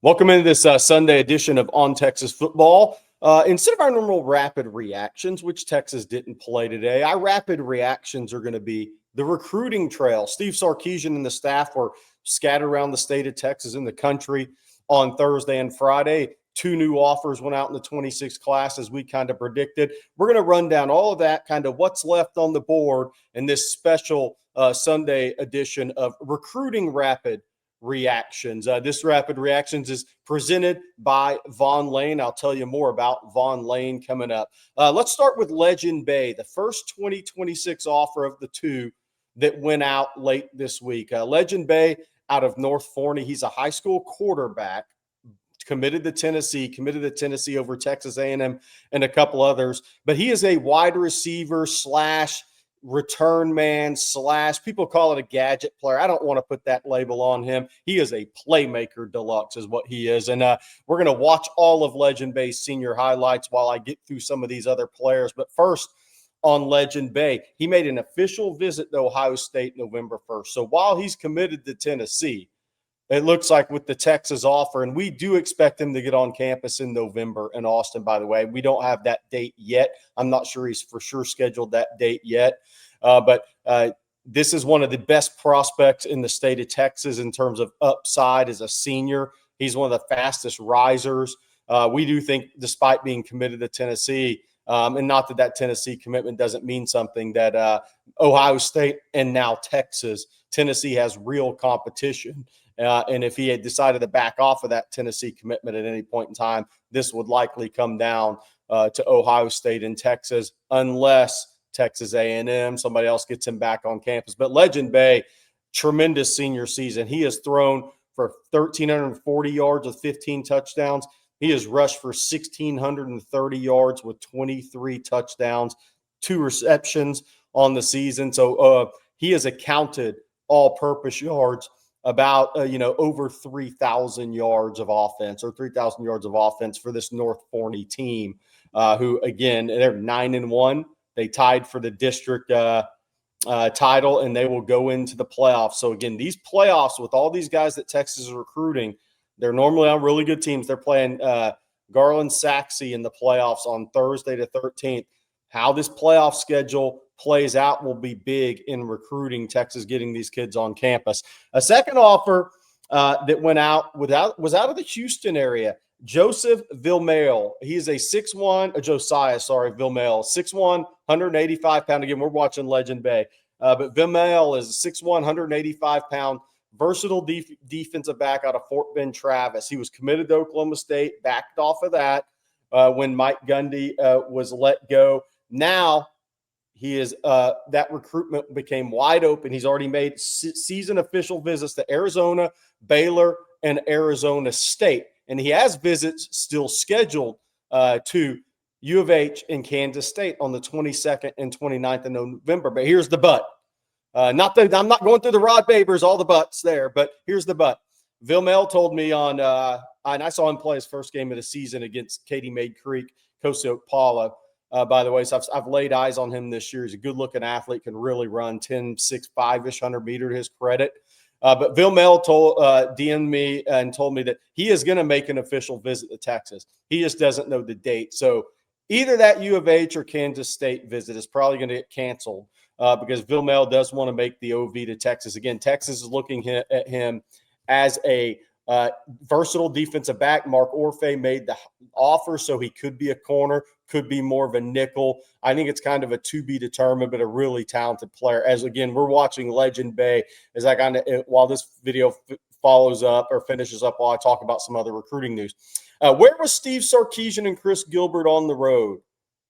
Welcome into this Sunday edition of On Texas Football. Instead of our normal rapid reactions, which Texas didn't play today, our rapid reactions are going to be the recruiting trail. Steve Sarkisian and the staff were scattered around the state of Texas and the country on Thursday and Friday. 2 new offers went out in the 26 class, as we kind of predicted. We're going to run down all of that, kind of what's left on the board in this special Sunday edition of Recruiting Rapid Reactions. This Rapid Reactions is presented by Vaughn Lane. I'll tell you more about Vaughn Lane coming up. Let's start with Legend Bay, the first 2026 offer of the 2 that went out late this week. Legend Bay out of North Forney. He's a high school quarterback, committed to Tennessee over Texas A&M and a couple others. But he is a wide receiver / return man / people call it a gadget player. I don't want to put that label on him. He is a playmaker deluxe is what he is. And we're going to watch all of Legend Bay's senior highlights while I get through some of these other players. But first, on Legend Bay, he made an official visit to Ohio State November 1st. So while he's committed to Tennessee, it looks like with the Texas offer, and we do expect him to get on campus in November in Austin, by the way. We don't have that date yet. I'm not sure he's for sure scheduled that date yet. But this is one of the best prospects in the state of Texas in terms of upside as a senior. He's one of the fastest risers. We do think, despite being committed to Tennessee, and not that Tennessee commitment doesn't mean something, that Ohio State and now Texas, Tennessee has real competition. And if he had decided to back off of that Tennessee commitment at any point in time, this would likely come down to Ohio State and Texas, unless Texas A&M, somebody else gets him back on campus. But Legend Bay, tremendous senior season. He has thrown for 1,340 yards with 15 touchdowns. He has rushed for 1,630 yards with 23 touchdowns, 2 receptions on the season. So he has accounted all-purpose yards about, over 3,000 yards of offense, or 3,000 yards of offense for this North Forney team, who, again, they're 9-1. They tied for the district title, and they will go into the playoffs. So, again, these playoffs with all these guys that Texas is recruiting, they're normally on really good teams. They're playing Garland-Saxe in the playoffs on Thursday the 13th. How this playoff schedule plays out will be big in recruiting Texas, getting these kids on campus. A second offer that went out was out of the Houston area. Joseph Villamale. He's a 6'1", Josiah, Villamale, 6'1", 185 pound. Again, we're watching Legend Bay. But Villamale is 6'1", 185 pound, versatile defensive back out of Fort Bend Travis. He was committed to Oklahoma State, backed off of that when Mike Gundy was let go. Now he is that recruitment became wide open. He's already made season official visits to Arizona, Baylor, and Arizona State. And he has visits still scheduled to U of H and Kansas State on the 22nd and 29th of November. But here's the but. Not that I'm not going through the Rod Babers, all the buts there, but here's the but. Villamale told me and I saw him play his first game of the season against Katy Maid Creek, Coast Paula, by the way. So I've laid eyes on him this year. He's a good-looking athlete, can really run 10, 6, 5-ish 100-meter to his credit. But Villamale DM'd me and told me that he is going to make an official visit to Texas. He just doesn't know the date. So either that U of H or Kansas State visit is probably going to get canceled because Villamale does want to make the OV to Texas. Again, Texas is looking at him as a versatile defensive back. Mark Orfe made the offer, so he could be a corner, could be more of a nickel. I think it's kind of a to be determined, but a really talented player. As again, we're watching Legend Bay as I kind of while this video follows up or finishes up while I talk about some other recruiting news. Where was Steve Sarkisian and Chris Gilbert on the road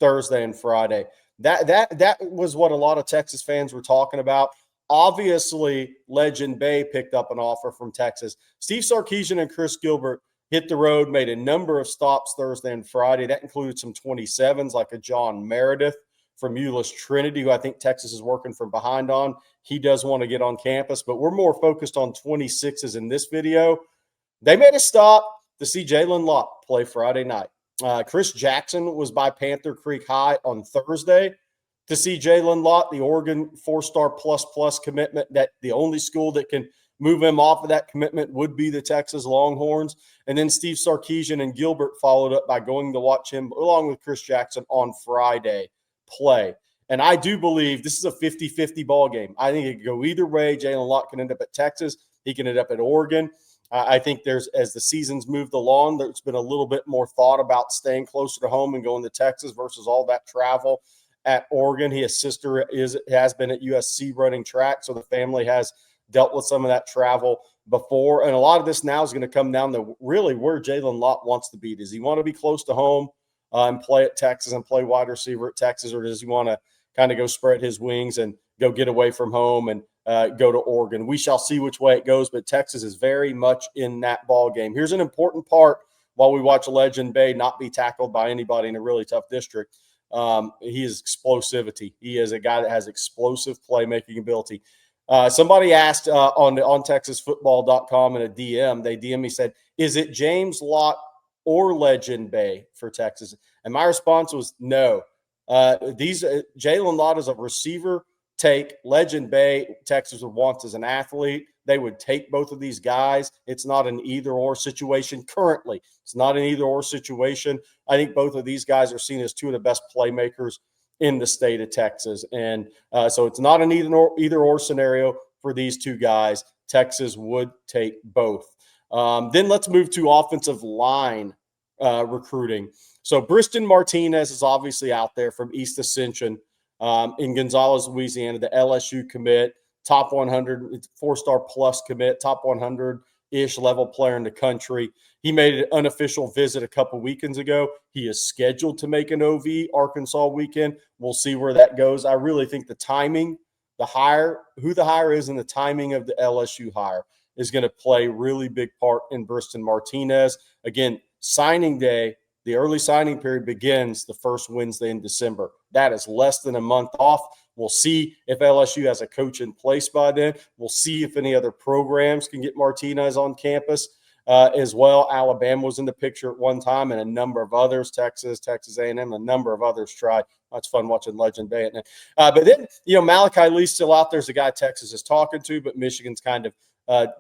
Thursday and Friday? That was what a lot of Texas fans were talking about. Obviously, Legend Bay picked up an offer from Texas. Steve Sarkisian and Chris Gilbert hit the road, made a number of stops Thursday and Friday. That included some 27s like a John Meredith from Euless Trinity, who I think Texas is working from behind on. He does want to get on campus, but we're more focused on 26s in this video. They made a stop to see Jalen Lott play Friday night. Chris Jackson was by Panther Creek High on Thursday to see Jalen Lott, the Oregon 4-star plus commitment, that the only school that can move him off of that commitment would be the Texas Longhorns. And then Steve Sarkisian and Gilbert followed up by going to watch him, along with Chris Jackson, on Friday play. And I do believe this is a 50-50 ball game. I think it could go either way. Jalen Lott can end up at Texas. He can end up at Oregon. I think as the season's moved along, there's been a little bit more thought about staying closer to home and going to Texas versus all that travel at Oregon. His sister has been at USC running track, so the family has dealt with some of that travel before. And a lot of this now is going to come down to really where Jalen Lott wants to be. Does he want to be close to home and play at Texas and play wide receiver at Texas, or does he want to kind of go spread his wings and go get away from home and go to Oregon? We shall see which way it goes, but Texas is very much in that ball game. Here's an important part while we watch Legend Bay not be tackled by anybody in a really tough district. He is explosivity. He is a guy that has explosive playmaking ability. Somebody asked on ontexasfootball.com in a DM, they DM me, said, is it James Lott or Legend Bay for Texas? And my response was no. Jalen Lott is a receiver take. Legend Bay, Texas would want as an athlete. They would take both of these guys. It's not an either-or situation currently. It's not an either-or situation. I think both of these guys are seen as two of the best playmakers in the state of Texas. And so it's not an either-or scenario for these two guys. Texas would take both. Then let's move to offensive line recruiting. So Briston Martinez is obviously out there from East Ascension in Gonzales, Louisiana, the LSU commit, top 100, 4-star plus commit, top 100-ish level player in the country. He made an unofficial visit a couple weekends ago. He is scheduled to make an OV Arkansas weekend. We'll see where that goes. I really think the timing, who the hire is and the timing of the LSU hire is going to play a really big part in Briston Martinez. Again, signing day, the early signing period begins the first Wednesday in December. That is less than a month off. We'll see if LSU has a coach in place by then. We'll see if any other programs can get Martinez on campus as well. Alabama was in the picture at one time, and a number of others, Texas A&M, a number of others tried. It's fun watching Legend Bay. But then, Malachi Lee's still out there as a guy Texas is talking to, but Michigan's kind of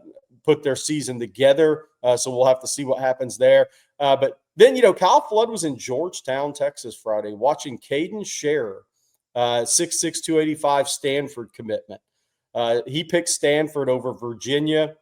put their season together. So we'll have to see what happens there. But then, Kyle Flood was in Georgetown, Texas Friday, watching Caden Scherer, 6'6", 285 Stanford commitment. He picked Stanford over Virginia,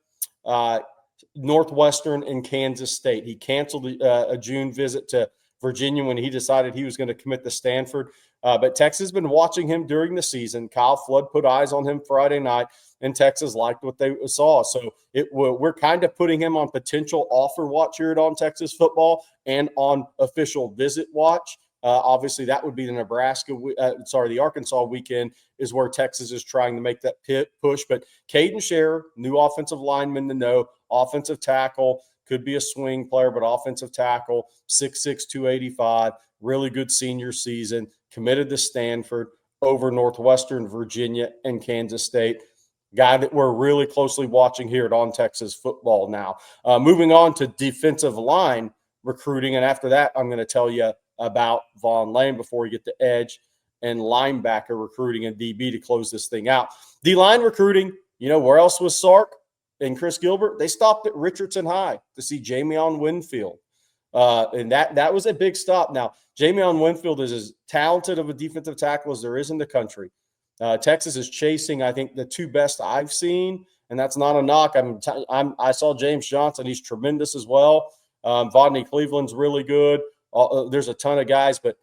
Northwestern, and Kansas State. He canceled a June visit to Virginia when he decided he was going to commit to Stanford. But Texas has been watching him during the season. Kyle Flood put eyes on him Friday night, and Texas liked what they saw. So we're kind of putting him on potential offer watch here on Texas football and on official visit watch. Obviously, that would be the Arkansas weekend is where Texas is trying to make that push. But Caden Scherer, new offensive lineman to know, offensive tackle, could be a swing player, but offensive tackle, 6'6", 285, really good senior season, committed to Stanford over Northwestern, Virginia, and Kansas State. Guy that we're really closely watching here at On Texas Football now. Moving on to defensive line recruiting, and after that, I'm going to tell you about Vaughn Lane before we get to edge and linebacker recruiting and DB to close this thing out. D-line recruiting, where else was Sark and Chris Gilbert? They stopped at Richardson High to see Jamion Winfield. And that was a big stop. Now, Jamion Winfield is as talented of a defensive tackle as there is in the country. Texas is chasing, I think, the two best I've seen, and that's not a knock. I saw James Johnson. He's tremendous as well. Vodney Cleveland's really good. There's a ton of guys, but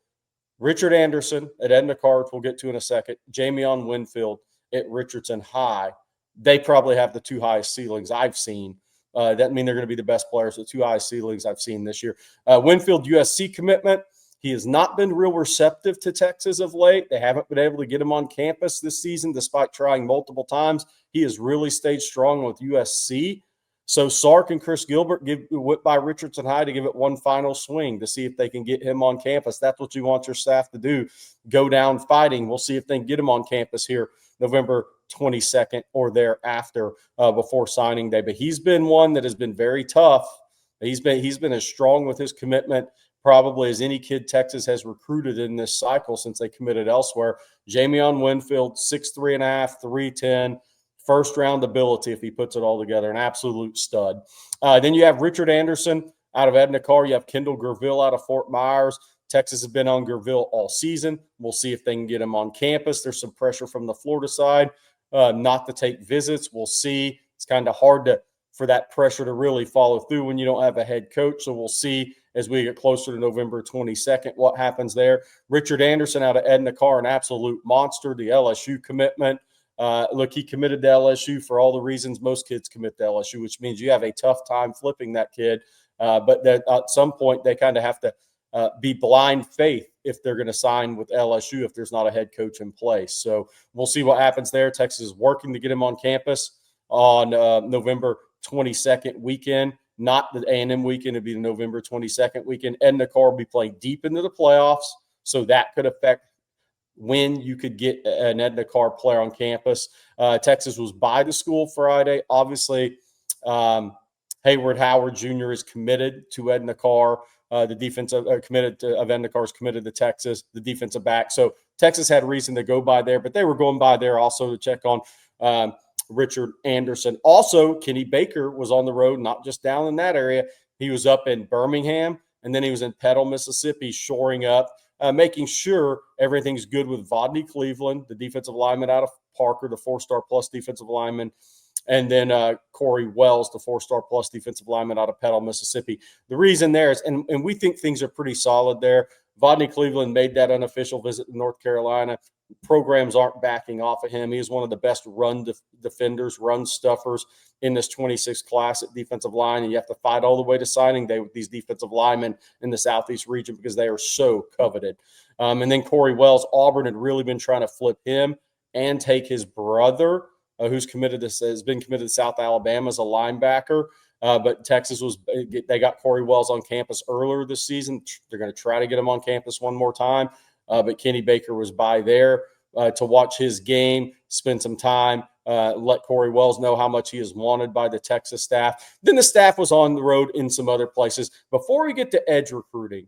Richard Anderson at Edna Cards, we'll get to in a second. Jamion Winfield at Richardson High. They probably have the two highest ceilings I've seen. That mean they're going to be the best players, the two highest ceilings I've seen this year. Winfield USC commitment. He has not been real receptive to Texas of late. They haven't been able to get him on campus this season despite trying multiple times. He has really stayed strong with USC. So Sark and Chris Gilbert whip by Richardson High to give it one final swing to see if they can get him on campus. That's what you want your staff to do, go down fighting. We'll see if they can get him on campus here November 22nd or thereafter before signing day. But he's been one that has been very tough. He's been as strong with his commitment probably as any kid Texas has recruited in this cycle since they committed elsewhere. Jamion Winfield, 6'3.5", 310, first-round ability if he puts it all together, an absolute stud. Then you have Richard Anderson out of Edna Carr. You have Kendall Gerville out of Fort Myers. Texas has been on Gerville all season. We'll see if they can get him on campus. There's some pressure from the Florida side not to take visits. We'll see. It's kind of hard for that pressure to really follow through when you don't have a head coach. So we'll see as we get closer to November 22nd what happens there. Richard Anderson out of Edna Carr, an absolute monster, the LSU commitment. Look, he committed to LSU for all the reasons most kids commit to LSU, which means you have a tough time flipping that kid. But that at some point they kind of have to be blind faith if they're going to sign with LSU if there's not a head coach in place. So we'll see what happens there. Texas is working to get him on campus on November 22nd weekend, not the A&M weekend. It'd be the November 22nd weekend. Edna Carr will be playing deep into the playoffs, so that could affect when you could get an Edna Carr player on campus. Texas was by the school Friday. Obviously, Hayward Howard Jr. is committed to Edna Carr. The defensive committed to of Edna Carr is committed to Texas, the defensive back. So Texas had reason to go by there, but they were going by there also to check on Richard Anderson. Also, Kenny Baker was on the road, not just down in that area. He was up in Birmingham, and then he was in Petal, Mississippi, shoring up, making sure everything's good with Vodney Cleveland, the defensive lineman out of Parker, the 4-star plus defensive lineman, and then Corey Wells, the 4-star plus defensive lineman out of Petal, Mississippi. The reason there is, and we think things are pretty solid there. Vodney Cleveland made that unofficial visit to North Carolina. Programs aren't backing off of him. He is one of the best run defenders, run stuffers in this 26 class at defensive line. And you have to fight all the way to signing day with these defensive linemen in the Southeast region because they are so coveted. And then Corey Wells, Auburn had really been trying to flip him and take his brother, who's has been committed to South Alabama as a linebacker. But Texas they got Corey Wells on campus earlier this season. They're going to try to get him on campus one more time. But Kenny Baker was by there to watch his game, spend some time, let Corey Wells know how much he is wanted by the Texas staff. Then the staff was on the road in some other places. Before we get to edge recruiting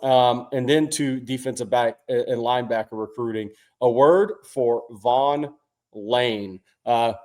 and then to defensive back and linebacker recruiting, a word for Vaughn Lane.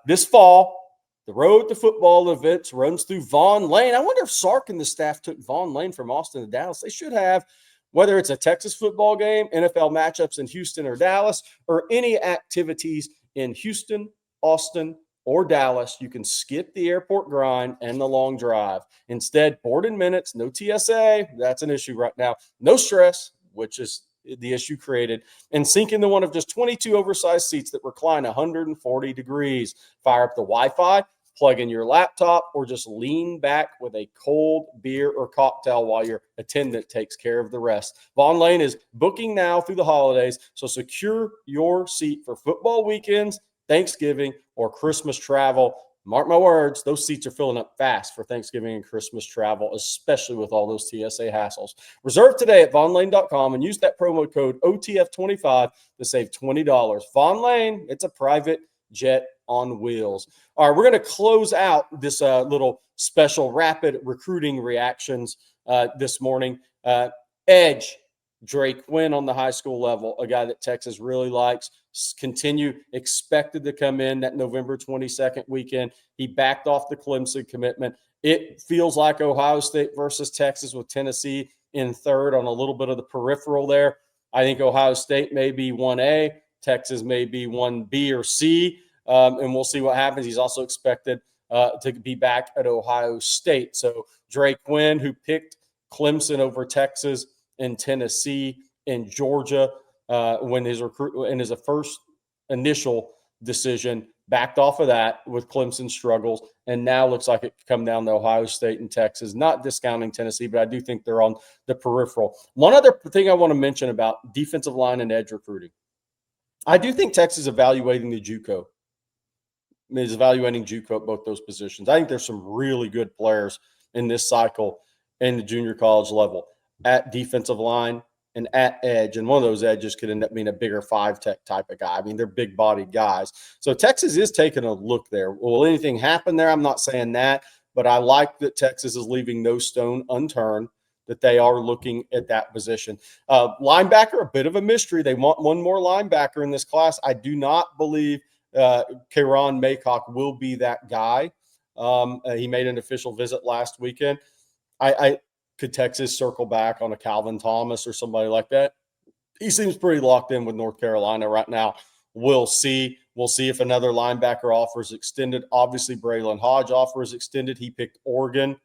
This fall, the Road to Football events runs through Vaughn Lane. I wonder if Sark and the staff took Vaughn Lane from Austin to Dallas. They should have. Whether it's a Texas football game, NFL matchups in Houston or Dallas, or any activities in Houston, Austin, or Dallas, you can skip the airport grind and the long drive. Instead, board in minutes, no TSA. That's an issue right now. No stress, which is the issue created, and sink into one of just 22 oversized seats that recline 140 degrees. Fire up the Wi-Fi, plug in your laptop, or just lean back with a cold beer or cocktail while your attendant takes care of the rest. Vaughn Lane is booking now through the holidays, so secure your seat for football weekends, Thanksgiving, or Christmas travel. Mark my words, those seats are filling up fast for Thanksgiving and Christmas travel, especially with all those TSA hassles. Reserve today at vaughnlane.com and use that promo code OTF25 to save $20. Vaughn Lane, it's a private jet on wheels. All right, we're going to close out this little special rapid recruiting reactions this morning. Edge, Drake Quinn on the high school level, a guy that Texas really likes. Expected to come in that November 22nd weekend. He backed off the Clemson commitment. It feels like Ohio State versus Texas with Tennessee in third on a little bit of the peripheral there. I think Ohio State may be 1A. Texas may be 1B or C. And we'll see what happens. He's also expected to be back at Ohio State. So Drake Quinn, who picked Clemson over Texas and Tennessee and Georgia when his first initial decision, backed off of that with Clemson struggles, and now looks like it could come down to Ohio State and Texas. Not discounting Tennessee, but I do think they're on the peripheral. One other thing I want to mention about defensive line and edge recruiting. I do think Texas is evaluating the JUCO. At both those positions. I think there's some really good players in this cycle in the junior college level at defensive line and at edge. And one of those edges could end up being a bigger 5-tech type of guy. I mean, they're big-bodied guys. So Texas is taking a look there. Will anything happen there? I'm not saying that, but I like that Texas is leaving no stone unturned, that they are looking at that position. Linebacker, a bit of a mystery. They want one more linebacker in this class. I do not believe Karon Maycock will be that guy. He made an official visit last weekend. I could Texas circle back on a Calvin Thomas or somebody like that. He seems pretty locked in with North Carolina right now. We'll see. We'll see if another linebacker offer is extended. Obviously, Braylon Hodge offer is extended. He picked Oregon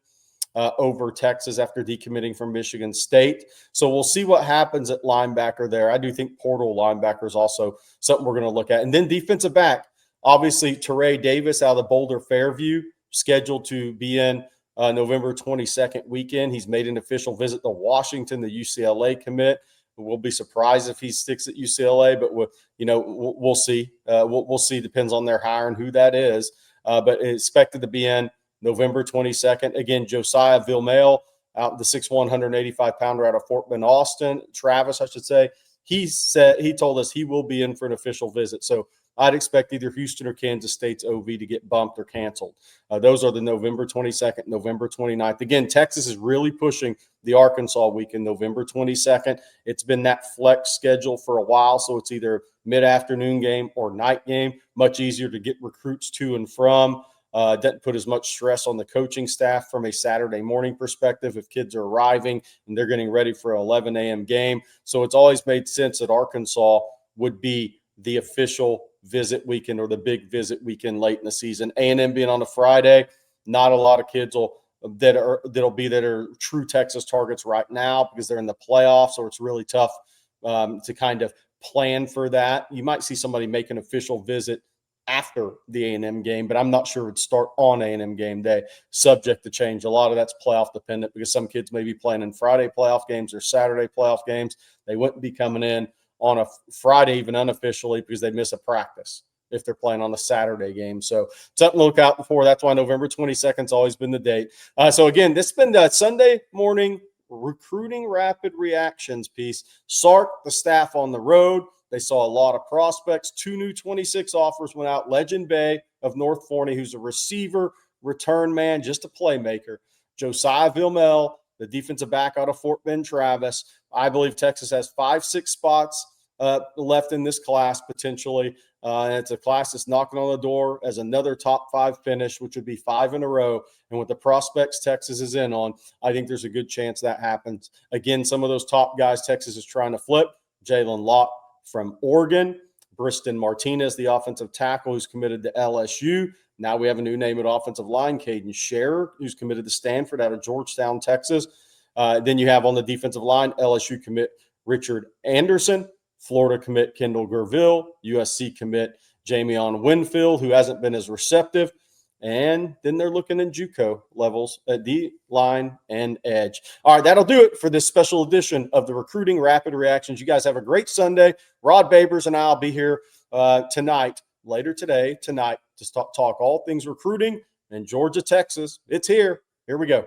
over Texas after decommitting from Michigan State. So we'll see what happens at linebacker there. I do think portal linebacker is also something we're going to look at. And then defensive back, obviously, Teray Davis out of the Boulder Fairview, scheduled to be in November 22nd weekend. He's made an official visit to Washington, the UCLA commit. We'll be surprised if he sticks at UCLA, but we'll see. We'll see. Depends on their hiring who that is. But expected to be in November 22nd. Again, Josiah Villamel, out the 6'1", 185-pounder out of Fort Bend, Austin. Travis, I should say. He told us he will be in for an official visit. So I'd expect either Houston or Kansas State's OV to get bumped or canceled. Those are the November 22nd, November 29th. Again, Texas is really pushing the Arkansas weekend, November 22nd. It's been that flex schedule for a while, so it's either mid-afternoon game or night game. Much easier to get recruits to and from. Doesn't put as much stress on the coaching staff from a Saturday morning perspective if kids are arriving and they're getting ready for an 11 a.m. game. So it's always made sense that Arkansas would be the official visit weekend or the big visit weekend late in the season. A&M being on a Friday, not a lot of kids that'll be that are true Texas targets right now because they're in the playoffs, so it's really tough to kind of plan for that. You might see somebody make an official visit after the A&M game, but I'm not sure it'd start on A&M game day, subject to change. A lot of that's playoff dependent because some kids may be playing in Friday playoff games or Saturday playoff games. They wouldn't be coming in on a Friday, even unofficially, because they miss a practice if they're playing on a Saturday game. So something to look out for. That's why November 22nd has always been the date. So again, this has been the Sunday morning recruiting rapid reactions piece. Sark, the staff on the road, they saw a lot of prospects. 2 new 26 offers went out. Legend Bay of North Forney, who's a receiver, return man, just a playmaker. Josiah Villamel, the defensive back out of Fort Bend, Travis. I believe Texas has 5-6 spots left in this class potentially. And it's a class that's knocking on the door as another top 5 finish, which would be 5 in a row. And with the prospects Texas is in on, I think there's a good chance that happens. Again, some of those top guys Texas is trying to flip. Jalen Lott from Oregon, Briston Martinez, the offensive tackle who's committed to LSU. Now we have a new name at offensive line, Caden Scherer, who's committed to Stanford out of Georgetown, Texas. Then you have on the defensive line, LSU commit Richard Anderson, Florida commit Kendall Gerville, USC commit Jamion Winfield, who hasn't been as receptive. And then they're looking in JUCO levels at D line and edge. All right, that'll do it for this special edition of the Recruiting Rapid Reactions. You guys have a great Sunday. Rod Babers and I'll be here later today, tonight, to talk all things recruiting in Georgia, Texas. It's here. Here we go.